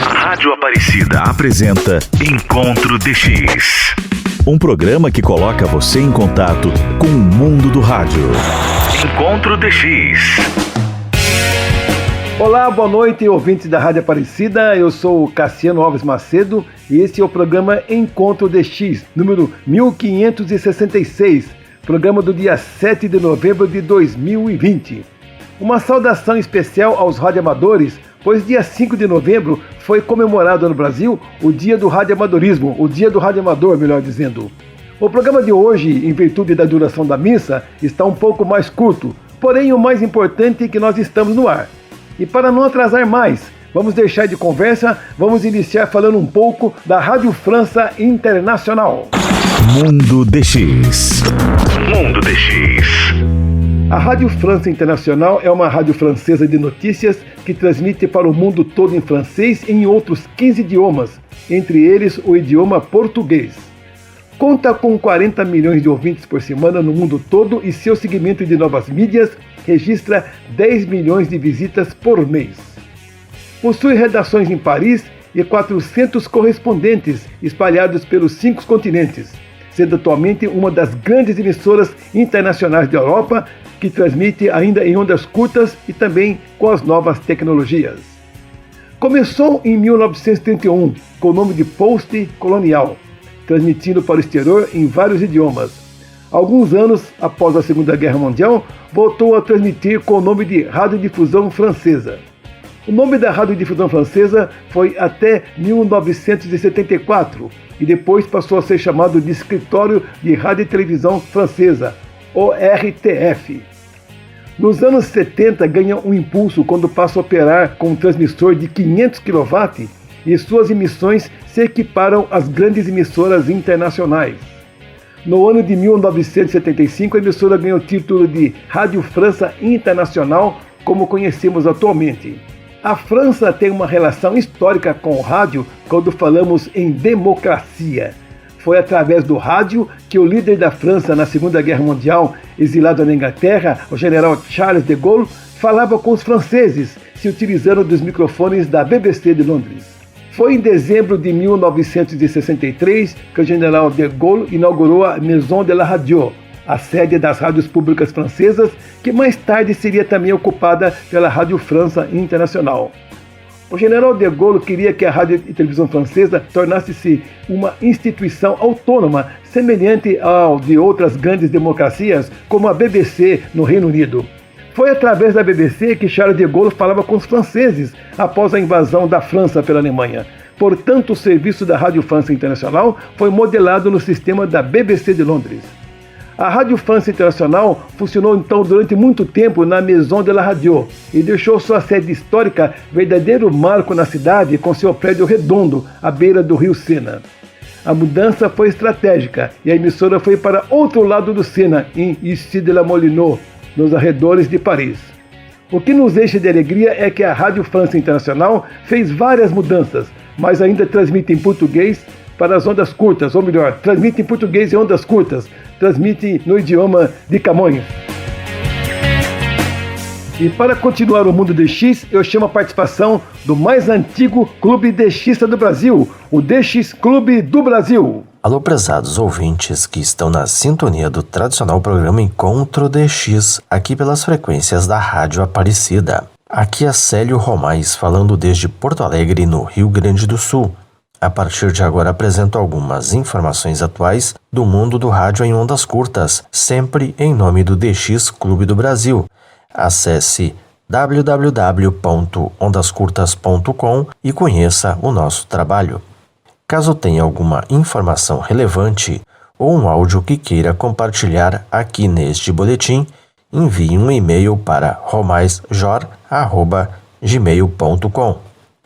Rádio Aparecida apresenta Encontro DX. Um programa que coloca você em contato com o mundo do rádio. Encontro DX. Olá, boa noite, ouvintes da Rádio Aparecida. Eu sou o Cassiano Alves Macedo e esse é o programa Encontro DX, número 1566, programa do dia 7 de novembro de 2020. Uma saudação especial aos radioamadores, pois dia 5 de novembro foi comemorado no Brasil o Dia do Radioamadorismo, o Dia do Radioamador, melhor dizendo. O programa de hoje, em virtude da duração da missa, está um pouco mais curto, porém o mais importante é que nós estamos no ar. E para não atrasar mais, vamos deixar de conversa, vamos iniciar falando um pouco da Rádio França Internacional. Mundo DX. Mundo DX. A Rádio França Internacional é uma rádio francesa de notícias que transmite para o mundo todo em francês e em outros 15 idiomas, entre eles o idioma português. Conta com 40 milhões de ouvintes por semana no mundo todo e seu segmento de novas mídias registra 10 milhões de visitas por mês. Possui redações em Paris e 400 correspondentes espalhados pelos 5 continentes, sendo atualmente uma das grandes emissoras internacionais da Europa, que transmite ainda em ondas curtas e também com as novas tecnologias. Começou em 1931 com o nome de Poste Colonial, transmitindo para o exterior em vários idiomas. Alguns anos após a Segunda Guerra Mundial, voltou a transmitir com o nome de Radiodifusão Francesa. O nome da Radiodifusão Francesa foi até 1974 e depois passou a ser chamado de Escritório de Rádio e Televisão Francesa, ORTF. Nos anos 70 ganha um impulso quando passa a operar com um transmissor de 500 kW e suas emissões se equiparam às grandes emissoras internacionais. No ano de 1975, a emissora ganhou o título de Rádio França Internacional, como conhecemos atualmente. A França tem uma relação histórica com o rádio quando falamos em democracia. Foi através do rádio que o líder da França na Segunda Guerra Mundial, exilado na Inglaterra, o general Charles de Gaulle, falava com os franceses, se utilizando dos microfones da BBC de Londres. Foi em dezembro de 1963 que o general de Gaulle inaugurou a Maison de la Radio, a sede das rádios públicas francesas, que mais tarde seria também ocupada pela Rádio França Internacional. O general de Gaulle queria que a rádio e televisão francesa tornasse-se uma instituição autônoma, semelhante ao de outras grandes democracias, como a BBC no Reino Unido. Foi através da BBC que Charles de Gaulle falava com os franceses após a invasão da França pela Alemanha. Portanto, o serviço da Rádio França Internacional foi modelado no sistema da BBC de Londres. A Rádio França Internacional funcionou então durante muito tempo na Maison de la Radio e deixou sua sede histórica verdadeiro marco na cidade com seu prédio redondo à beira do rio Sena. A mudança foi estratégica e a emissora foi para outro lado do Sena, em Issy-de-la-Molineaux, nos arredores de Paris. O que nos enche de alegria é que a Rádio França Internacional fez várias mudanças, mas ainda transmite em português para as ondas curtas, ou melhor, transmite em português e ondas curtas, transmite no idioma de Camões. E para continuar o Mundo DX, eu chamo a participação do mais antigo clube DXista do Brasil, o DX Clube do Brasil. Alô, prezados ouvintes que estão na sintonia do tradicional programa Encontro DX, aqui pelas frequências da Rádio Aparecida. Aqui é Célio Romais, falando desde Porto Alegre, no Rio Grande do Sul. A partir de agora apresento algumas informações atuais do mundo do rádio em ondas curtas, sempre em nome do DX Clube do Brasil. Acesse www.ondascurtas.com e conheça o nosso trabalho. Caso tenha alguma informação relevante ou um áudio que queira compartilhar aqui neste boletim, envie um e-mail para romaisjor@gmail.com.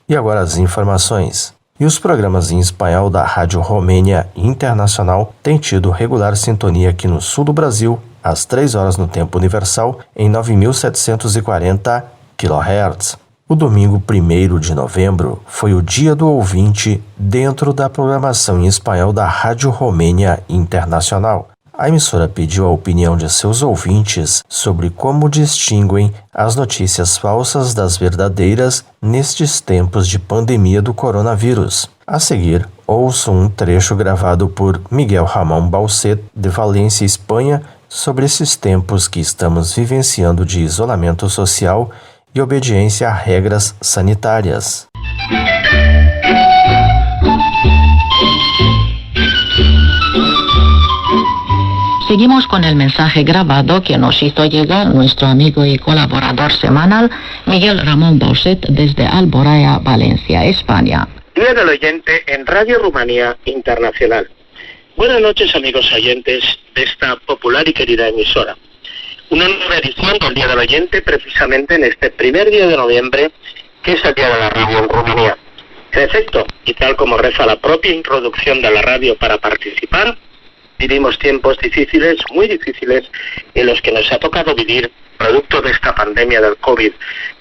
E agora as informações. E os programas em espanhol da Rádio Romênia Internacional têm tido regular sintonia aqui no sul do Brasil, às 3 horas no tempo universal, em 9.740 kHz. O domingo 1º de novembro foi o Dia do Ouvinte dentro da programação em espanhol da Rádio Romênia Internacional. A emissora pediu a opinião de seus ouvintes sobre como distinguem as notícias falsas das verdadeiras nestes tempos de pandemia do coronavírus. A seguir, ouço um trecho gravado por Miguel Ramón Bauset, de Valência, Espanha, sobre esses tempos que estamos vivenciando de isolamento social e obediência a regras sanitárias. Seguimos con el mensaje grabado que nos hizo llegar nuestro amigo y colaborador semanal Miguel Ramón Bauset desde Alboraya, Valencia, España. Día del Oyente en Radio Rumanía Internacional. Buenas noches, amigos oyentes de esta popular y querida emisora. Una nueva edición del Día del Oyente precisamente en este primer día de noviembre, que es el Día de la Radio en Rumanía. En efecto, y tal como reza la propia introducción de la radio para participar, vivimos tiempos difíciles, muy difíciles, en los que nos ha tocado vivir producto de esta pandemia del COVID,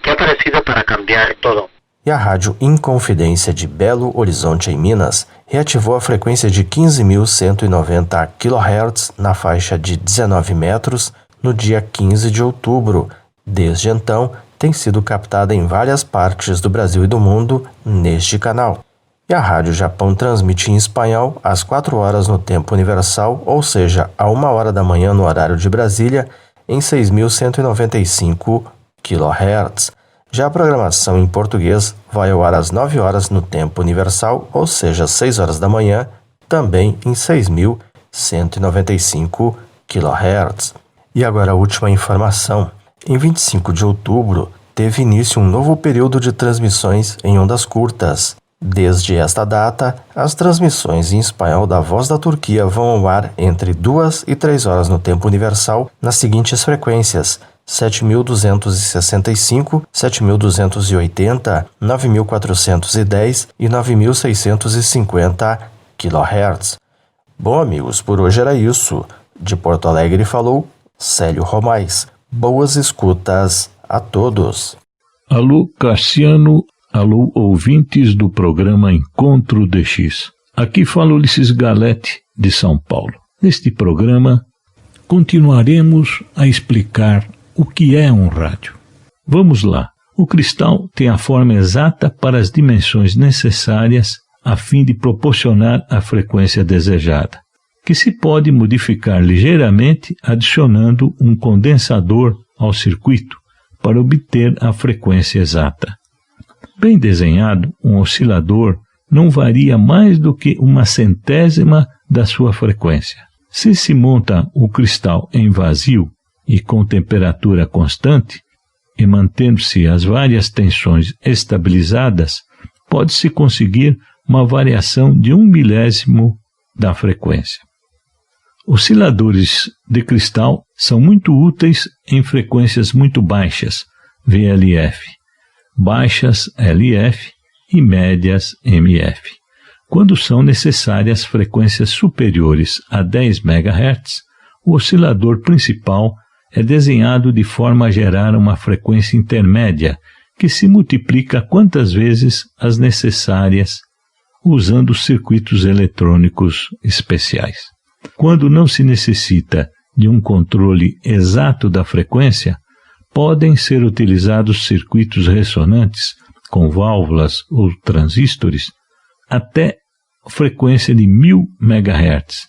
que ha aparecido para cambiar todo. E a Rádio Inconfidência de Belo Horizonte, em Minas, reativou a frequência de 15.190 kHz na faixa de 19 metros no dia 15 de outubro. Desde então, tem sido captada em várias partes do Brasil e do mundo neste canal. E a Rádio Japão transmite em espanhol às 4 horas no tempo universal, ou seja, a 1 hora da manhã no horário de Brasília, em 6.195 kHz. Já a programação em português vai ao ar às 9 horas no tempo universal, ou seja, às 6 horas da manhã, também em 6.195 kHz. E agora a última informação. Em 25 de outubro, teve início um novo período de transmissões em ondas curtas. Desde esta data, as transmissões em espanhol da Voz da Turquia vão ao ar entre 2 e 3 horas no tempo universal nas seguintes frequências: 7.265, 7.280, 9.410 e 9.650 kHz. Bom, amigos, por hoje era isso. De Porto Alegre falou Célio Romais. Boas escutas a todos. Alô, Cassiano. Alô, ouvintes do programa Encontro DX. Aqui fala Ulisses Galete, de São Paulo. Neste programa, continuaremos a explicar o que é um rádio. Vamos lá. O cristal tem a forma exata para as dimensões necessárias a fim de proporcionar a frequência desejada, que se pode modificar ligeiramente adicionando um condensador ao circuito para obter a frequência exata. Bem desenhado, um oscilador não varia mais do que 1/100ª da sua frequência. Se se monta o cristal em vazio e com temperatura constante, e mantendo-se as várias tensões estabilizadas, pode-se conseguir uma variação de 1/1000 da frequência. Osciladores de cristal são muito úteis em frequências muito baixas, VLF, baixas LF e médias MF. Quando são necessárias frequências superiores a 10 MHz, o oscilador principal é desenhado de forma a gerar uma frequência intermédia, que se multiplica quantas vezes as necessárias, usando circuitos eletrônicos especiais. Quando não se necessita de um controle exato da frequência, podem ser utilizados circuitos ressonantes, com válvulas ou transistores, até frequência de 1000 MHz,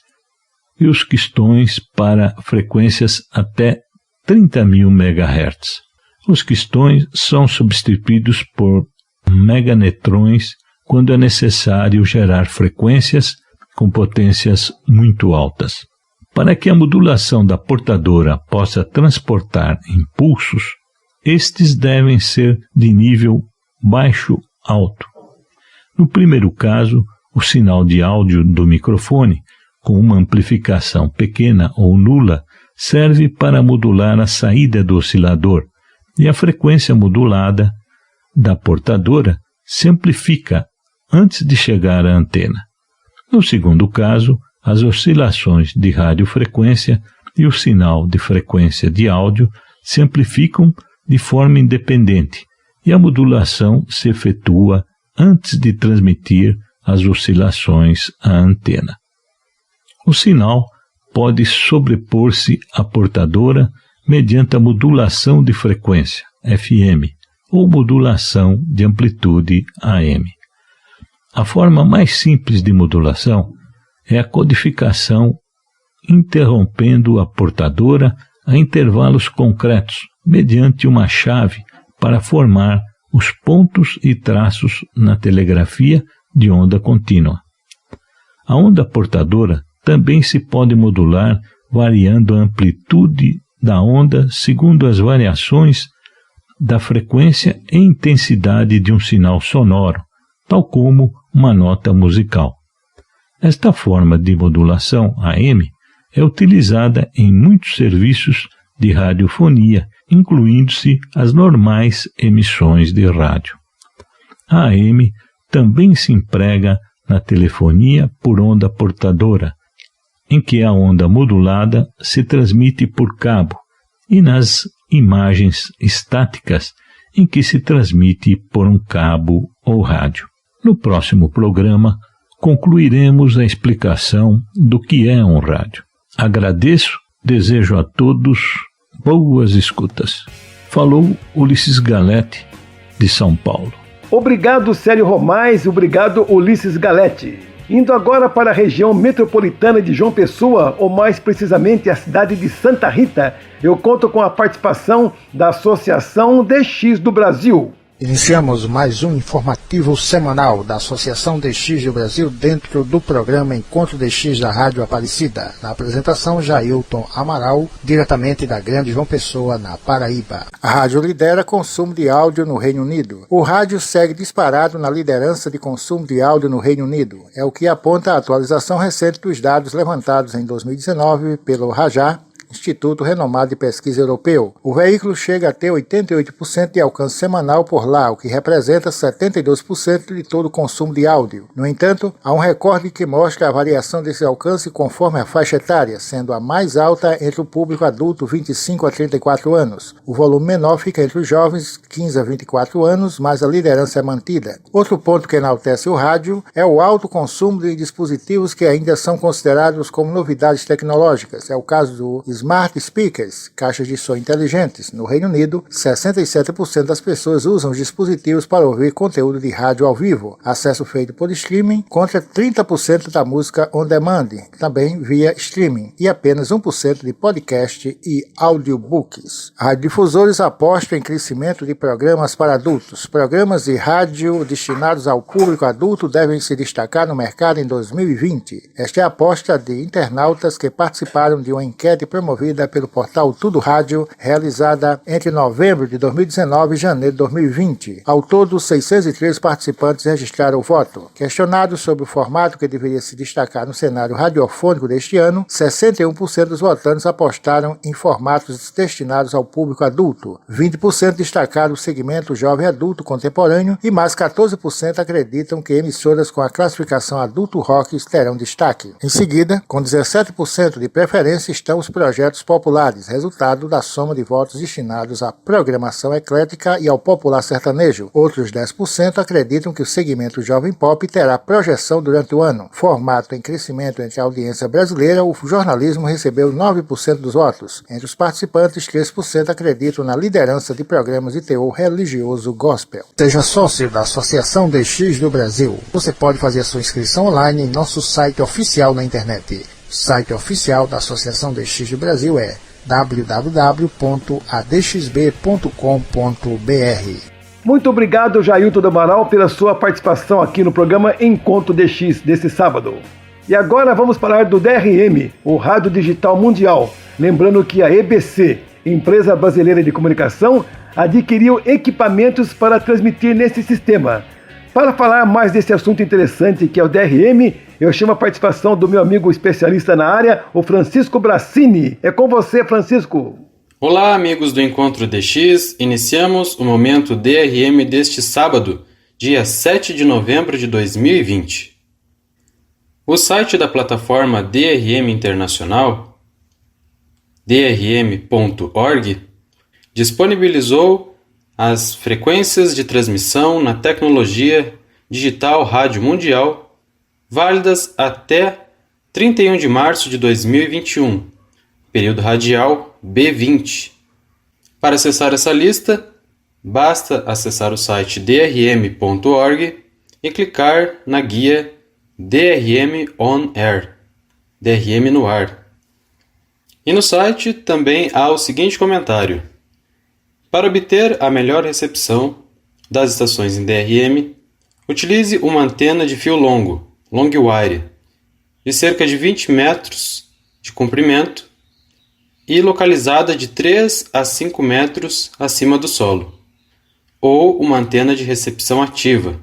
e os quistões para frequências até 30.000 MHz. Os quistões são substituídos por meganetrões quando é necessário gerar frequências com potências muito altas. Para que a modulação da portadora possa transportar impulsos, estes devem ser de nível baixo-alto. No primeiro caso, o sinal de áudio do microfone, com uma amplificação pequena ou nula, serve para modular a saída do oscilador, e a frequência modulada da portadora se amplifica antes de chegar à antena. No segundo caso, as oscilações de radiofrequência e o sinal de frequência de áudio se amplificam de forma independente e a modulação se efetua antes de transmitir as oscilações à antena. O sinal pode sobrepor-se à portadora mediante a modulação de frequência, FM, ou modulação de amplitude, AM. A forma mais simples de modulação é a codificação interrompendo a portadora a intervalos concretos, mediante uma chave para formar os pontos e traços na telegrafia de onda contínua. A onda portadora também se pode modular variando a amplitude da onda segundo as variações da frequência e intensidade de um sinal sonoro, tal como uma nota musical. Esta forma de modulação AM é utilizada em muitos serviços de radiofonia, incluindo-se as normais emissões de rádio. A AM também se emprega na telefonia por onda portadora, em que a onda modulada se transmite por cabo, e nas imagens estáticas, em que se transmite por um cabo ou rádio. No próximo programa, concluiremos a explicação do que é um rádio. Agradeço, desejo a todos boas escutas. Falou Ulisses Galete, de São Paulo. Obrigado, Célio Romais, obrigado, Ulisses Galete. Indo agora para a região metropolitana de João Pessoa, ou mais precisamente a cidade de Santa Rita, eu conto com a participação da Associação DX do Brasil. Iniciamos mais um informativo semanal da Associação DX do Brasil dentro do programa Encontro DX da Rádio Aparecida. Na apresentação, Jailton Amaral, diretamente da Grande João Pessoa, na Paraíba. A rádio lidera consumo de áudio no Reino Unido. O rádio segue disparado na liderança de consumo de áudio no Reino Unido. É o que aponta a atualização recente dos dados levantados em 2019 pelo RAJAR, Instituto Renomado de Pesquisa Europeu. O veículo chega a ter 88% de alcance semanal por lá, o que representa 72% de todo o consumo de áudio. No entanto, há um recorde que mostra a variação desse alcance conforme a faixa etária, sendo a mais alta entre o público adulto 25 a 34 anos. O volume menor fica entre os jovens 15 a 24 anos, mas a liderança é mantida. Outro ponto que enaltece o rádio é o alto consumo de dispositivos que ainda são considerados como novidades tecnológicas. É o caso do Smart Speakers, caixas de som inteligentes. No Reino Unido, 67% das pessoas usam os dispositivos para ouvir conteúdo de rádio ao vivo, acesso feito por streaming, contra 30% da música on demand, também via streaming, e apenas 1% de podcast e audiobooks. Radiodifusores apostam em crescimento de programas para adultos. Programas de rádio destinados ao público adulto devem se destacar no mercado em 2020. Esta é a aposta de internautas que participaram de uma enquete promovida pelo portal Tudo Rádio, realizada entre novembro de 2019 e janeiro de 2020. Ao todo, 603 participantes registraram o voto. Questionados sobre o formato que deveria se destacar no cenário radiofônico deste ano, 61% dos votantes apostaram em formatos destinados ao público adulto, 20% destacaram o segmento jovem adulto contemporâneo e mais 14% acreditam que emissoras com a classificação adulto rock terão destaque. Em seguida, com 17% de preferência, estão os projetos populares, resultado da soma de votos destinados à programação eclética e ao popular sertanejo. Outros 10% acreditam que o segmento jovem pop terá projeção durante o ano. Formato em crescimento entre a audiência brasileira, o jornalismo recebeu 9% dos votos. Entre os participantes, 3% acreditam na liderança de programas de teor religioso gospel. Seja sócio da Associação DX do Brasil. Você pode fazer a sua inscrição online em nosso site oficial na internet. O site oficial da Associação DX do Brasil é www.adxb.com.br. Muito obrigado, Jailton Amaral, pela sua participação aqui no programa Encontro DX desse sábado. E agora vamos falar do DRM, o Rádio Digital Mundial. Lembrando que a EBC, Empresa Brasileira de Comunicação, adquiriu equipamentos para transmitir nesse sistema. Para falar mais desse assunto interessante que é o DRM, eu chamo a participação do meu amigo especialista na área, o Francisco Brassini. É com você, Francisco. Olá, amigos do Encontro DX. Iniciamos o momento DRM deste sábado, dia 7 de novembro de 2020. O site da plataforma DRM Internacional, drm.org, disponibilizou as frequências de transmissão na tecnologia digital rádio mundial válidas até 31 de março de 2021, período radial B20. Para acessar essa lista, basta acessar o site drm.org e clicar na guia DRM On Air, DRM no ar. E no site também há o seguinte comentário: para obter a melhor recepção das estações em DRM, utilize uma antena de fio longo, long wire, de cerca de 20 metros de comprimento e localizada de 3 a 5 metros acima do solo, ou uma antena de recepção ativa,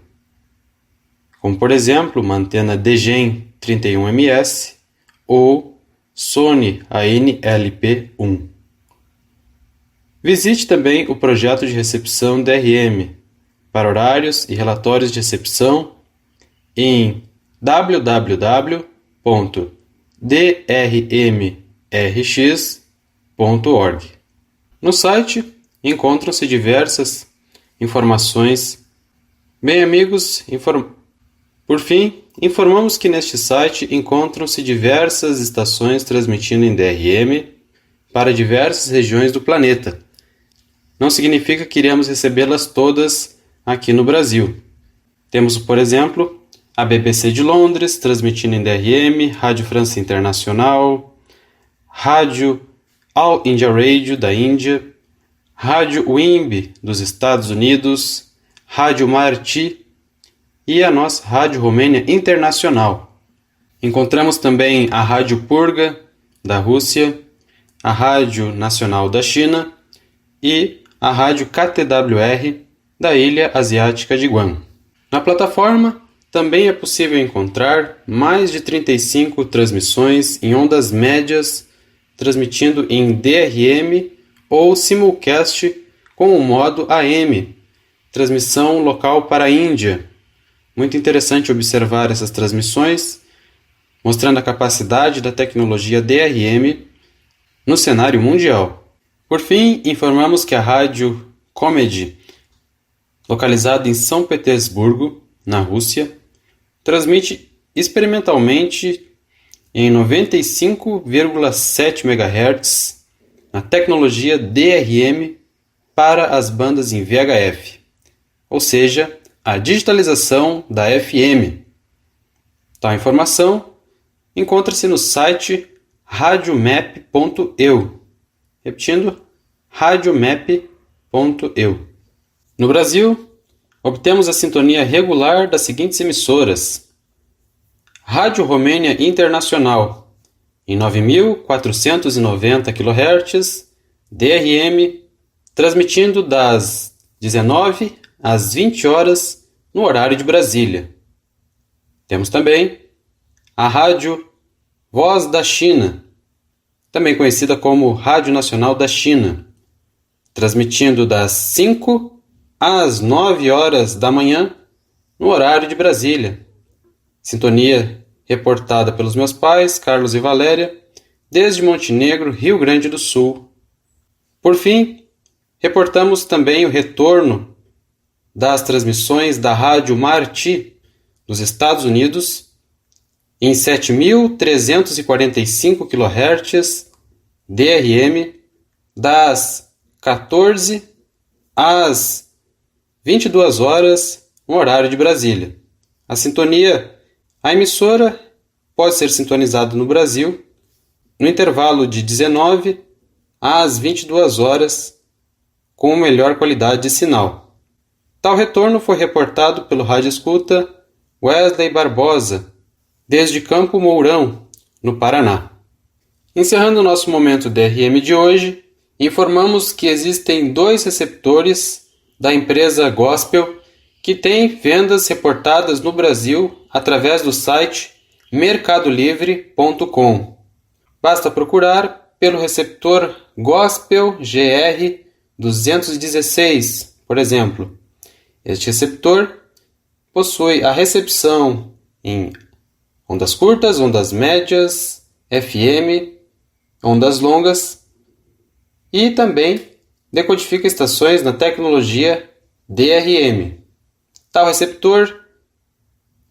como por exemplo uma antena DGEN 31ms ou Sony ANLP1. Visite também o projeto de recepção DRM para horários e relatórios de recepção em www.drmrx.org. No site encontram-se diversas informações. Bem, amigos, por fim, informamos que neste site encontram-se diversas estações transmitindo em DRM para diversas regiões do planeta. Não significa que iremos recebê-las todas aqui no Brasil. Temos, por exemplo, a BBC de Londres, transmitindo em DRM, Rádio França Internacional, Rádio All India Radio da Índia, Rádio WIMB dos Estados Unidos, Rádio Marti e a nossa Rádio Romênia Internacional. Encontramos também a Rádio Purga da Rússia, a Rádio Nacional da China e a Rádio KTWR da Ilha Asiática de Guam. Na plataforma também é possível encontrar mais de 35 transmissões em ondas médias, transmitindo em DRM ou simulcast com o modo AM, transmissão local para a Índia. Muito interessante observar essas transmissões, mostrando a capacidade da tecnologia DRM no cenário mundial. Por fim, informamos que a Rádio Comedy, localizada em São Petersburgo, na Rússia, transmite experimentalmente em 95,7 MHz na tecnologia DRM para as bandas em VHF, ou seja, a digitalização da FM. Tal informação encontra-se no site radiomap.eu. Repetindo, radiomap.eu. No Brasil, obtemos a sintonia regular das seguintes emissoras: Rádio Romênia Internacional, em 9.490 kHz, DRM, transmitindo das 19 às 20 horas no horário de Brasília. Temos também a Rádio Voz da China, também conhecida como Rádio Nacional da China, transmitindo das 5 às 9 horas da manhã no horário de Brasília. Sintonia reportada pelos meus pais, Carlos e Valéria, desde Montenegro, Rio Grande do Sul. Por fim, reportamos também o retorno das transmissões da Rádio Marti, dos Estados Unidos, em 7.345 kHz DRM, das 14 às 22 horas no horário de Brasília. A emissora pode ser sintonizada no Brasil no intervalo de 19 às 22 horas com melhor qualidade de sinal. Tal retorno foi reportado pelo radioescuta Wesley Barbosa, desde Campo Mourão, no Paraná. Encerrando o nosso momento DRM de hoje, informamos que existem 2 receptores da empresa Gospel que têm vendas reportadas no Brasil através do site mercadolivre.com. Basta procurar pelo receptor Gospel GR216, por exemplo. Este receptor possui a recepção em ondas curtas, ondas médias, FM, ondas longas e também decodifica estações na tecnologia DRM. Tal receptor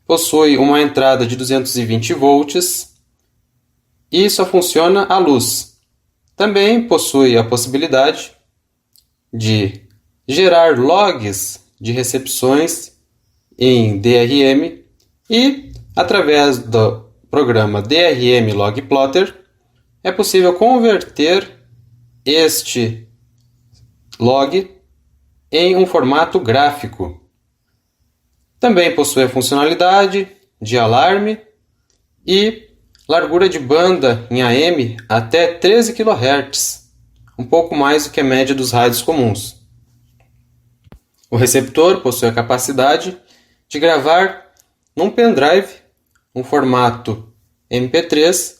possui uma entrada de 220 volts e só funciona à luz. Também possui a possibilidade de gerar logs de recepções em DRM e, através do programa DRM Log Plotter, é possível converter este log em um formato gráfico. Também possui a funcionalidade de alarme e largura de banda em AM até 13 kHz, um pouco mais do que a média dos rádios comuns. O receptor possui a capacidade de gravar num pendrive, um formato MP3,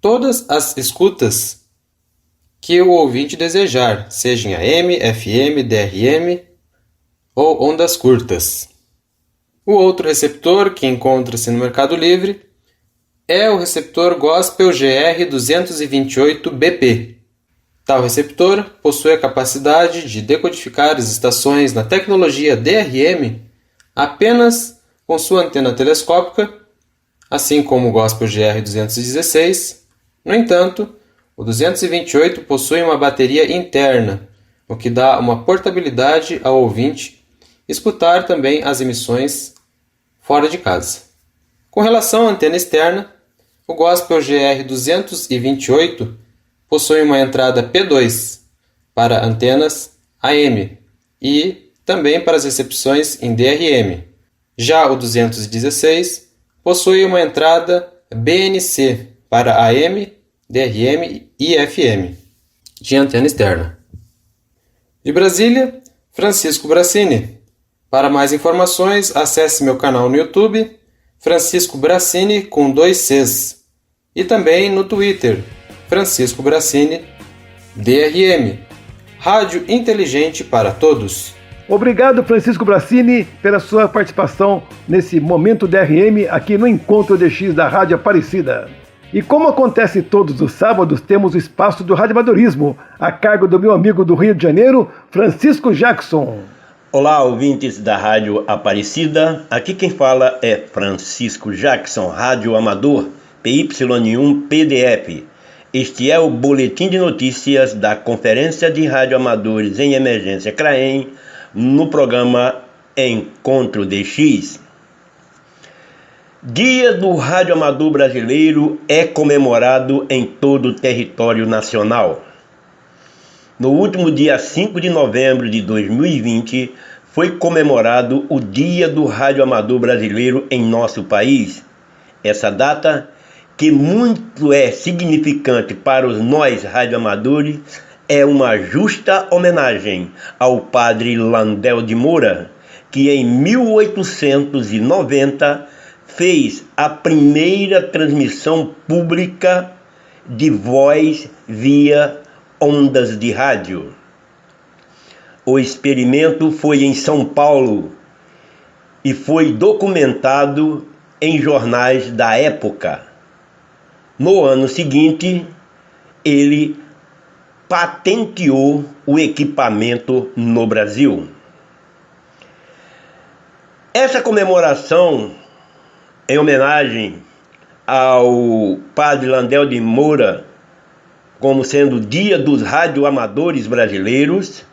todas as escutas que o ouvinte desejar, seja em AM, FM, DRM ou ondas curtas. O outro receptor que encontra-se no Mercado Livre é o receptor Gospel GR228BP. Tal receptor possui a capacidade de decodificar as estações na tecnologia DRM apenas com sua antena telescópica, assim como o Gospel GR216. No entanto, o 228 possui uma bateria interna, o que dá uma portabilidade ao ouvinte escutar também as emissões fora de casa. Com relação à antena externa, o Gospel GR228 possui uma entrada P2 para antenas AM e também para as recepções em DRM. Já o 216 possui uma entrada BNC para AM, DRM e FM de antena externa. De Brasília, Francisco Brassini. Para mais informações, acesse meu canal no YouTube, Francisco Brassini com 2 Cs, e também no Twitter, Francisco Brassini, DRM, Rádio Inteligente para Todos. Obrigado, Francisco Brassini, pela sua participação nesse Momento DRM aqui no Encontro DX da Rádio Aparecida. E como acontece todos os sábados, temos o espaço do radioamadorismo, a cargo do meu amigo do Rio de Janeiro, Francisco Jackson. Olá, ouvintes da Rádio Aparecida. Aqui quem fala é Francisco Jackson, rádio amador, PY1 PDF. Este é o boletim de notícias da Conferência de Radioamadores em Emergência CRAEM, no programa Encontro DX. Dia do Radioamador Brasileiro é comemorado em todo o território nacional. No último dia 5 de novembro de 2020, foi comemorado o Dia do Radioamador Brasileiro em nosso país. Essa data, que muito é significante para os nós radioamadores, é uma justa homenagem ao padre Landel de Moura, que em 1890 fez a primeira transmissão pública de voz via ondas de rádio. O experimento foi em São Paulo e foi documentado em jornais da época. No ano seguinte, ele patenteou o equipamento no Brasil. Essa comemoração, em homenagem ao padre Landel de Moura, como sendo o Dia dos Radioamadores Brasileiros,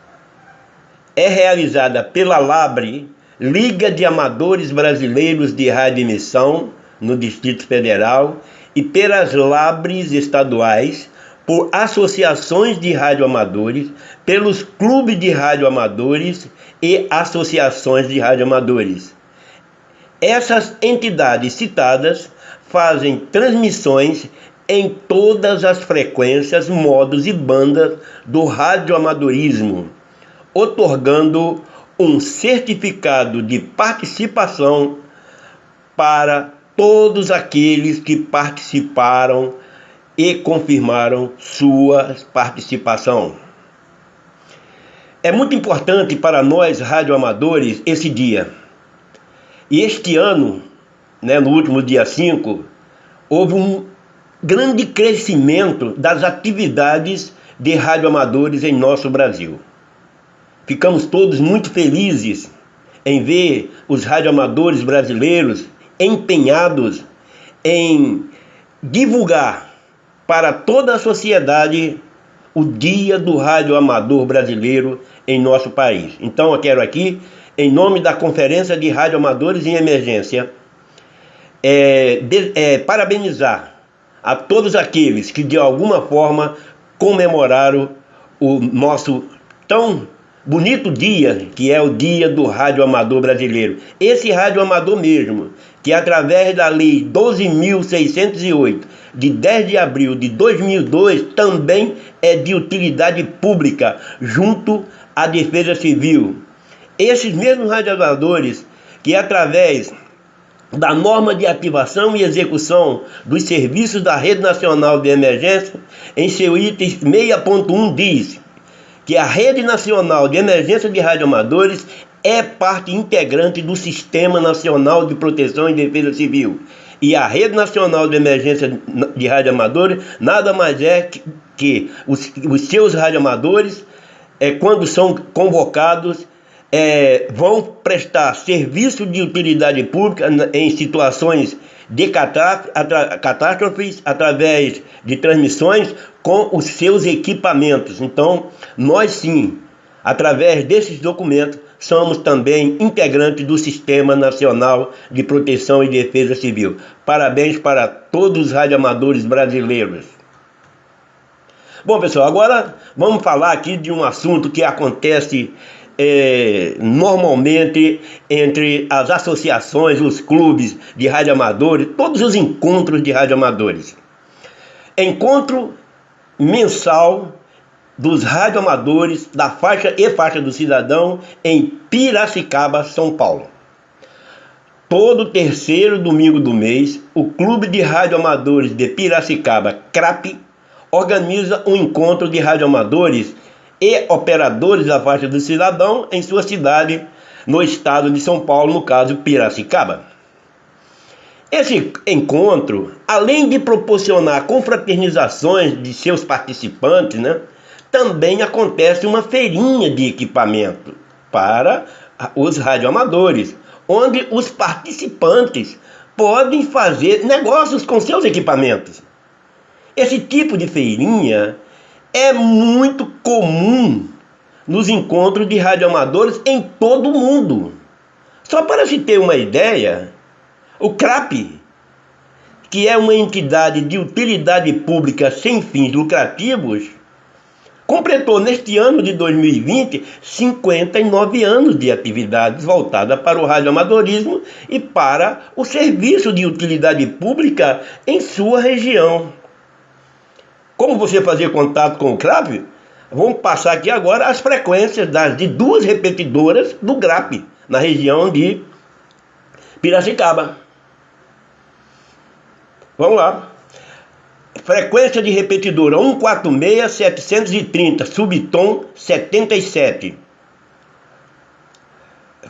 é realizada pela LABRE, Liga de Amadores Brasileiros de Radioemissão, no Distrito Federal, e pelas LABRES estaduais, por associações de radioamadores, pelos clubes de radioamadores e associações de radioamadores. Essas entidades citadas fazem transmissões em todas as frequências, modos e bandas do radioamadorismo, otorgando um certificado de participação para todos aqueles que participaram e confirmaram sua participação. É muito importante para nós radioamadores esse dia. E este ano, no último dia 5, houve um grande crescimento das atividades de radioamadores em nosso Brasil. Ficamos todos muito felizes em ver os radioamadores brasileiros empenhados em divulgar para toda a sociedade o Dia do Rádio Amador Brasileiro em nosso país. Então eu quero aqui, em nome da Conferência de Rádio Amadores em Emergência, parabenizar a todos aqueles que de alguma forma comemoraram o nosso tão bonito dia, que é o Dia do Rádio Amador Brasileiro. Esse rádio amador mesmo, que através da Lei 12.608, de 10 de abril de 2002, também é de utilidade pública, junto à Defesa Civil. Esses mesmos radioamadores que, através da norma de ativação e execução dos serviços da Rede Nacional de Emergência, em seu item 6.1 diz que a Rede Nacional de Emergência de Radioamadores é parte integrante do Sistema Nacional de Proteção e Defesa Civil. E a Rede Nacional de Emergência de Radioamadores nada mais é que os seus radioamadores, quando são convocados, vão prestar serviço de utilidade pública em situações de catástrofes através de transmissões com os seus equipamentos. Então, nós sim, através desses documentos, somos também integrantes do Sistema Nacional de Proteção e Defesa Civil. Parabéns para todos os radioamadores brasileiros. Bom, pessoal, agora vamos falar aqui de um assunto que acontece normalmente entre as associações, os clubes de radioamadores, todos os encontros de radioamadores. Encontro mensal dos radioamadores da faixa e faixa do cidadão em Piracicaba, São Paulo. Todo terceiro domingo do mês, o Clube de Radioamadores de Piracicaba, CRAP, organiza um encontro de radioamadores e operadores da faixa do cidadão em sua cidade, no estado de São Paulo, no caso Piracicaba. Esse encontro, além de proporcionar confraternizações de seus participantes, também acontece uma feirinha de equipamento para os radioamadores, onde os participantes podem fazer negócios com seus equipamentos. Esse tipo de feirinha é muito comum nos encontros de radioamadores em todo o mundo. Só para se ter uma ideia, o CRAP, que é uma entidade de utilidade pública sem fins lucrativos, completou neste ano de 2020 59 anos de atividades voltadas para o radioamadorismo e para o serviço de utilidade pública em sua região. Como você fazer contato com o CRAP? Vamos passar aqui agora as frequências de duas repetidoras do GRAP, na região de Piracicaba. Vamos lá. Frequência de repetidora 146-730, subtom 77.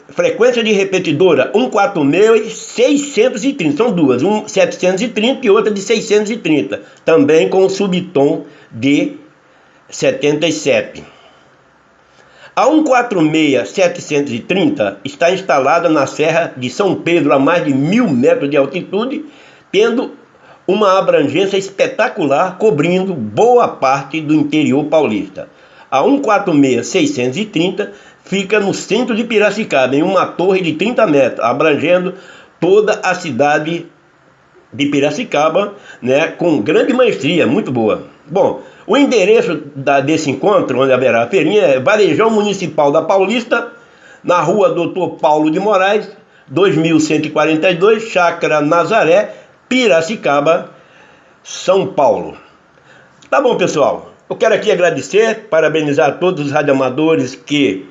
Frequência de repetidora 146-630, são duas, um 730 e outra de 630, também com subtom de 77. A 146-730 está instalada na Serra de São Pedro a mais de 1.000 metros de altitude, tendo uma abrangência espetacular, cobrindo boa parte do interior paulista. A 146-630 fica no centro de Piracicaba, em uma torre de 30 metros, abrangendo toda a cidade de Piracicaba, com grande maestria, muito boa. Bom, o endereço desse encontro, onde haverá a feirinha, é Varejão Municipal da Paulista, na rua Dr. Paulo de Moraes, 2142, Chácara Nazaré, Piracicaba, São Paulo. Tá bom, pessoal? Eu quero aqui agradecer, parabenizar todos os radioamadores que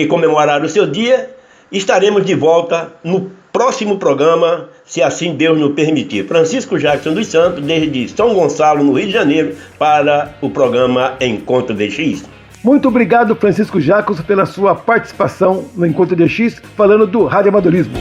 comemoraram o seu dia. Estaremos de volta no próximo programa, se assim Deus nos permitir. Francisco Jackson dos Santos, desde São Gonçalo, no Rio de Janeiro, para o programa Encontro DX. Muito obrigado, Francisco Jackson, pela sua participação no Encontro DX, falando do radioamadorismo.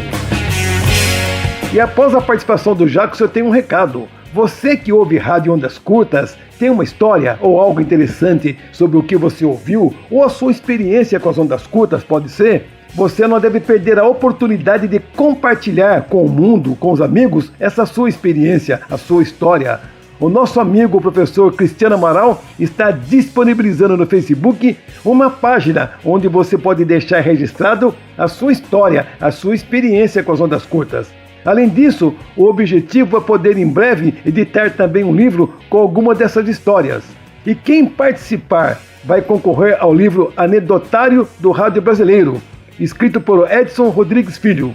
E após a participação do Jackson, eu tenho um recado. Você que ouve rádio ondas curtas, tem uma história ou algo interessante sobre o que você ouviu, ou a sua experiência com as ondas curtas, pode ser? Você não deve perder a oportunidade de compartilhar com o mundo, com os amigos, essa sua experiência, a sua história. O nosso amigo, o professor Cristiano Amaral, está disponibilizando no Facebook uma página onde você pode deixar registrado a sua história, a sua experiência com as ondas curtas. Além disso, o objetivo é poder em breve editar também um livro com alguma dessas histórias. E quem participar vai concorrer ao livro Anedotário do Rádio Brasileiro, escrito por Edson Rodrigues Filho.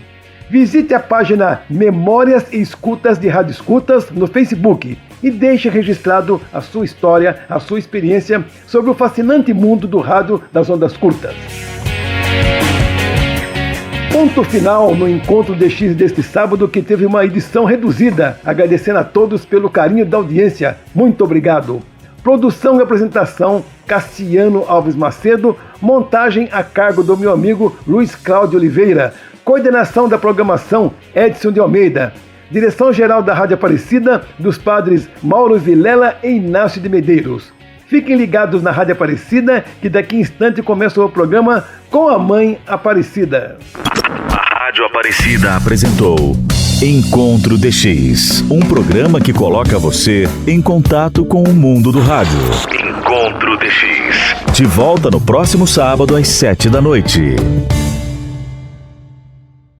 Visite a página Memórias e Escutas de Rádio Escutas no Facebook e deixe registrado a sua história, a sua experiência sobre o fascinante mundo do rádio das ondas curtas. Ponto final no Encontro DX deste sábado, que teve uma edição reduzida. Agradecendo a todos pelo carinho da audiência. Muito obrigado. Produção e apresentação, Cassiano Alves Macedo. Montagem a cargo do meu amigo Luiz Cláudio Oliveira. Coordenação da programação, Edson de Almeida. Direção-geral da Rádio Aparecida, dos padres Mauro Vilela e Inácio de Medeiros. Fiquem ligados na Rádio Aparecida, que daqui a instante começa o programa com a Mãe Aparecida. A Rádio Aparecida apresentou Encontro DX, um programa que coloca você em contato com o mundo do rádio. Encontro DX. De volta no próximo sábado às 7 da noite.